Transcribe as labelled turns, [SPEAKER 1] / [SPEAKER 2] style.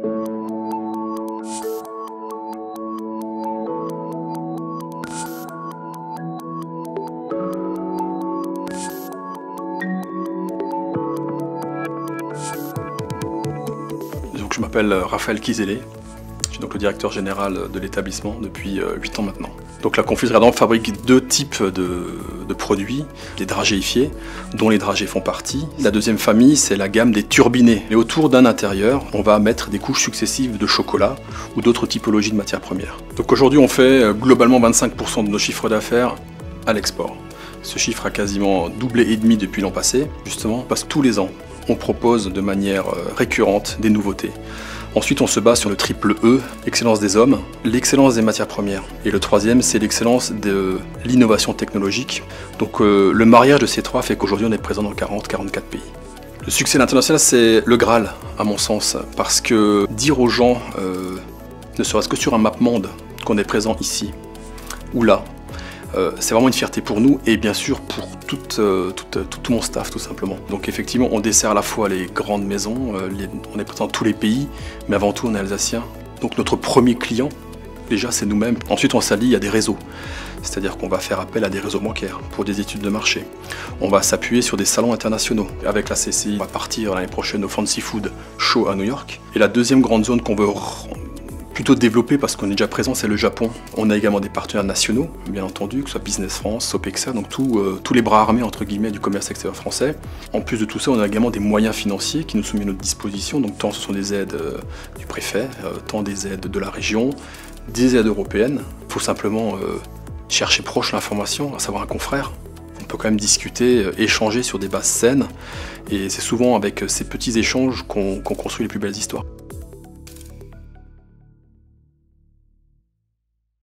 [SPEAKER 1] Donc, je m'appelle Raphaël Kizélé, je suis donc le directeur général de l'établissement depuis 8 ans maintenant. Donc la confiserie Adam fabrique deux types de produits, des dragéifiés, dont les dragées font partie. La deuxième famille, c'est la gamme des turbinés. Et autour d'un intérieur, on va mettre des couches successives de chocolat ou d'autres typologies de matières premières. Donc aujourd'hui, on fait globalement 25% de nos chiffres d'affaires à l'export. Ce chiffre a quasiment doublé et demi depuis l'an passé, justement parce que tous les ans, on propose de manière récurrente des nouveautés. Ensuite, on se base sur le triple E, l'excellence des hommes, l'excellence des matières premières. Et le troisième, c'est l'excellence de l'innovation technologique. Donc le mariage de ces trois fait qu'aujourd'hui, on est présent dans 40-44 pays. Le succès international, c'est le Graal, à mon sens, parce que dire aux gens, ne serait-ce que sur un map monde, qu'on est présent ici ou là, c'est vraiment une fierté pour nous et bien sûr pour tout mon staff tout simplement. Donc effectivement on dessert à la fois les grandes maisons, on est présent dans tous les pays, mais avant tout on est alsacien. Donc notre premier client déjà c'est nous-mêmes. Ensuite on s'allie à des réseaux, c'est-à-dire qu'on va faire appel à des réseaux bancaires pour des études de marché. On va s'appuyer sur des salons internationaux. Avec la CCI on va partir l'année prochaine au Fancy Food Show à New York. Et la deuxième grande zone qu'on veut plutôt développé parce qu'on est déjà présent, c'est le Japon. On a également des partenaires nationaux, bien entendu, que ce soit Business France, Sopexa, donc tous les bras armés entre guillemets du commerce extérieur français. En plus de tout ça, on a également des moyens financiers qui nous sont mis à notre disposition, donc tant ce sont des aides du préfet, tant des aides de la région, des aides européennes. Il faut simplement chercher proche l'information, à savoir un confrère. On peut quand même discuter, échanger sur des bases saines, et c'est souvent avec ces petits échanges qu'on construit les plus belles histoires.